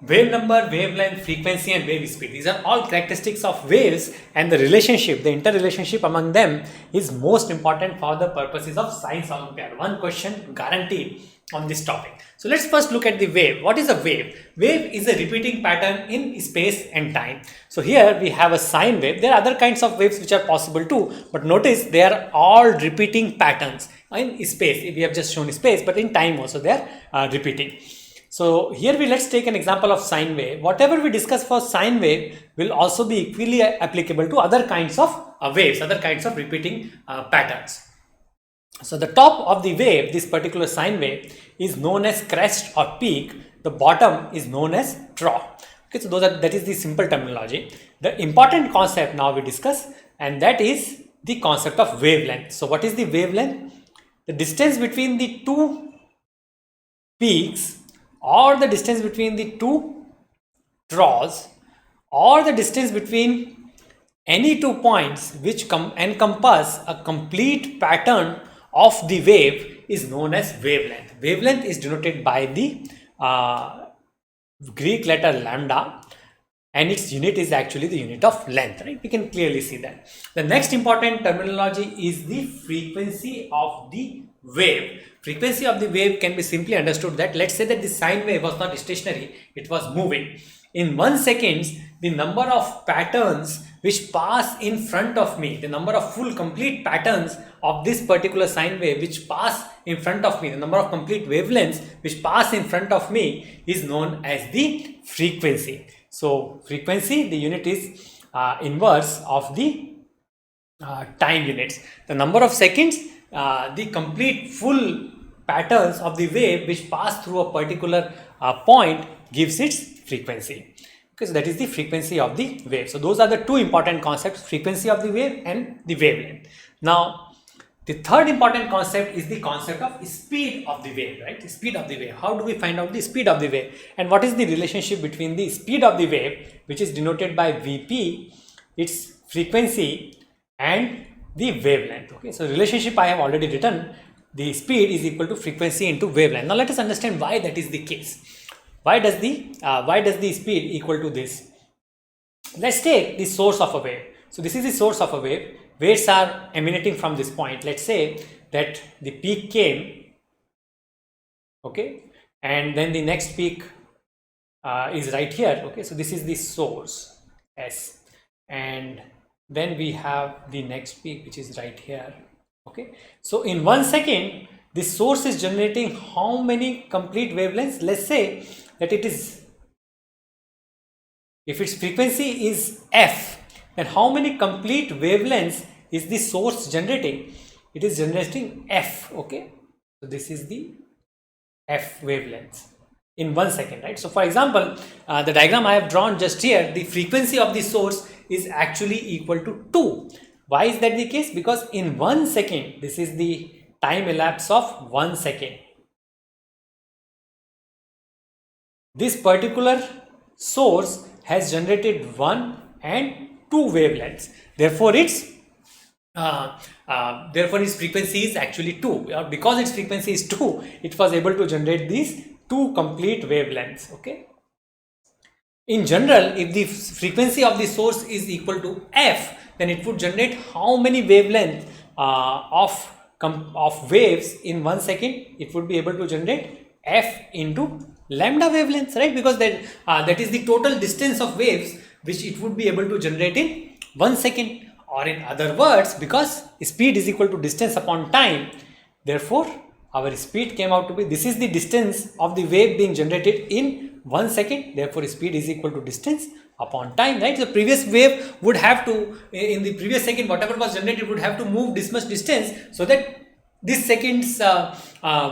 wave number, wavelength, frequency and wave speed. These are all characteristics of waves, and the relationship, the interrelationship among them is most important for the purposes of science Olympiad. One question guaranteed on this topic. So let's first look at the wave. What is a wave? Wave is a repeating pattern in space and time. So here we have a sine wave. There are other kinds of waves which are possible too, but notice they are all repeating patterns in space. We have just shown space, but in time also they are repeating. So here let's take an example of sine wave. Whatever we discuss for sine wave will also be equally applicable to other kinds of waves, other kinds of repeating patterns. So the top of the wave, this particular sine wave, is known as crest or peak. The bottom is known as trough. Okay, so that is the simple terminology. The important concept now we discuss, and that is the concept of wavelength. So what is the wavelength? The distance between the two peaks, or the distance between the two troughs, or the distance between any 2 points which encompass a complete pattern of the wave is known as wavelength. Wavelength is denoted by the Greek letter lambda, and its unit is actually the unit of length, right? We can clearly see that. The next important terminology is the frequency of the wave. Frequency of the wave can be simply understood that, let's say that the sine wave was not stationary, it was moving. In 1 second, the number of patterns which pass in front of me, the number of full complete patterns of this particular sine wave which pass in front of me, the number of complete wavelengths which pass in front of me is known as the frequency. So frequency, the unit is inverse of the time units. The number of seconds, the complete full patterns of the wave which pass through a particular point gives its frequency. Okay, so that is the frequency of the wave. So those are the two important concepts, frequency of the wave and the wavelength. Now the third important concept is the concept of speed of the wave, right? The speed of the wave. How do we find out the speed of the wave, and what is the relationship between the speed of the wave, which is denoted by Vp, its frequency, and the wavelength? Okay, so relationship I have already written. The speed is equal to frequency into wavelength. Now let us understand why that is the case. Why does the speed equal to this? Let's take the source of a wave. So this is the source of a wave. Waves are emanating from this point. Let's say that the peak came, okay, and then the next peak is right here. Okay, so this is the source S, and then we have the next peak which is right here. Okay, so in 1 second the source is generating how many complete wavelengths? Let's say that it is, if its frequency is f, then how many complete wavelengths is the source generating? It is generating f. Okay, so this is the f wavelengths in 1 second, right? So for example, the diagram I have drawn just here, the frequency of the source is actually equal to 2. Why is that the case? Because in 1 second, this is the time elapse of 1 second, this particular source has generated 1 and 2 wavelengths. Therefore its frequency is actually 2. Because its frequency is 2, it was able to generate these 2 complete wavelengths. Okay, in general, if the frequency of the source is equal to f, then it would generate how many wavelengths of waves in 1 second? It would be able to generate f into lambda wavelengths, right? Because that is the total distance of waves which it would be able to generate in 1 second. Or in other words, because speed is equal to distance upon time, therefore our speed came out to be, this is the distance of the wave being generated in 1 second, therefore speed is equal to distance upon time, right? The previous wave would have to, in the previous second, whatever was generated would have to move this much distance so that this second's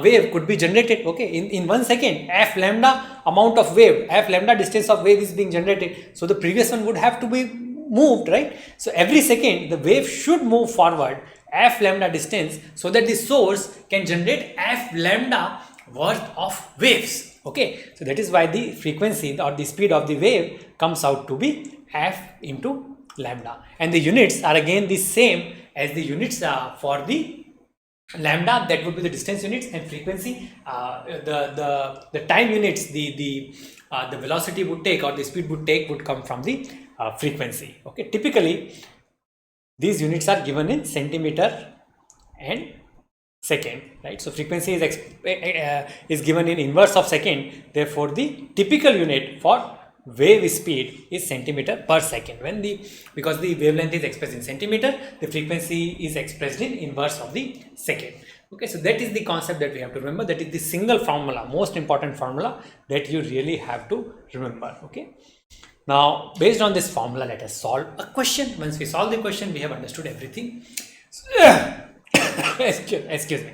wave could be generated. Okay, in 1 second, f lambda amount of wave, f lambda distance of wave is being generated, so the previous one would have to be moved, right? So every second the wave should move forward f lambda distance so that the source can generate f lambda worth of waves. Okay, so that is why the frequency or the speed of the wave comes out to be f into lambda, and the units are again the same as the units for the lambda, that would be the distance units, and frequency, the time units, the the velocity would take or the speed would take would come from the frequency. Okay, typically these units are given in centimeter and second, right? So frequency is given in inverse of second. Therefore, the typical unit for wave speed is centimeter per second. Because the wavelength is expressed in centimeter, the frequency is expressed in inverse of the second. Okay, so that is the concept that we have to remember. That is the single formula, most important formula that you really have to remember. Okay. Now, based on this formula, let us solve a question. Once we solve the question, we have understood everything. Excuse me.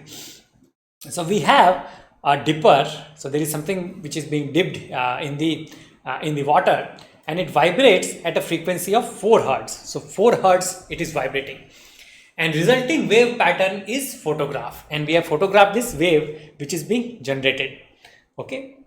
So we have a dipper. So there is something which is being dipped in the water, and it vibrates at a frequency of 4 hertz. So 4 hertz it is vibrating, and resulting wave pattern is photographed, and we have photographed this wave which is being generated. Okay,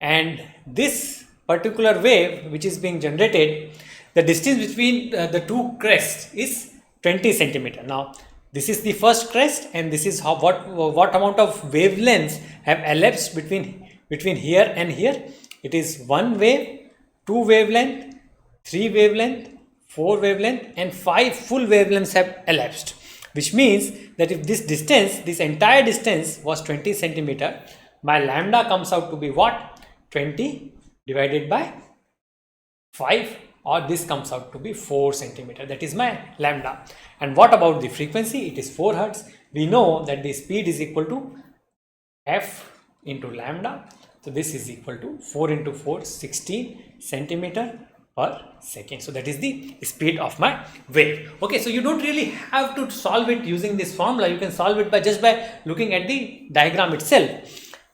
and this particular wave which is being generated, the distance between the two crests is 20 centimeter. Now this is the first crest, and this is how what amount of wavelengths have elapsed between here and here. It is 1 wave, 2 wavelength, 3 wavelength, 4 wavelength, and 5 full wavelengths have elapsed, which means that if this entire distance was 20 centimeter, my lambda comes out to be what? 20 divided by 5, or this comes out to be 4 centimeter. That is my lambda. And what about the frequency? It is 4 hertz. We know that the speed is equal to f into lambda. So this is equal to 4 into 4, 16 centimeter per second. So that is the speed of my wave. Okay, so you don't really have to solve it using this formula. You can solve it just by looking at the diagram itself.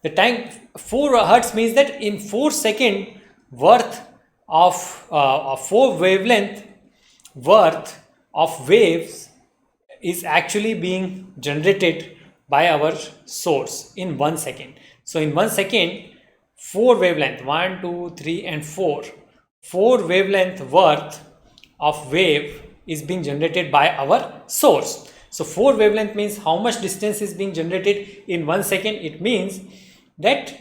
The time 4 hertz means that in 4 seconds worth of 4 wavelength worth of waves is actually being generated by our source in 1 second. So in 1 second, 4 wavelength, 1, 2, 3 and 4 wavelength worth of wave is being generated by our source. So 4 wavelength means how much distance is being generated in 1 second? It means that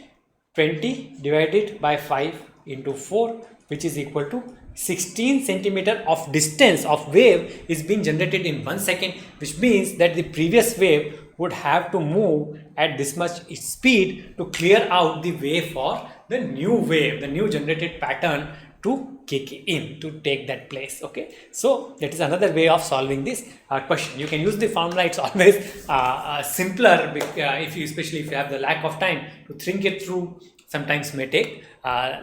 20 divided by 5 into 4, which is equal to 16 centimeter of distance of wave is being generated in 1 second, which means that the previous wave would have to move at this much speed to clear out the way for the new wave, the new generated pattern to kick in, to take that place. Okay, so that is another way of solving this question. You can use the formula. It's always simpler, especially if you have the lack of time to think it through. Sometimes may take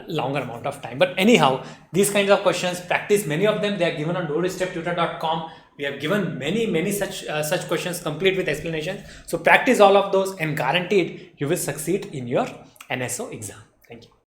longer amount of time, but anyhow, these kinds of questions, practice many of them. They are given on doorsteptutor.com. We have given many such questions complete with explanations. So practice all of those, and guaranteed you will succeed in your NSO exam.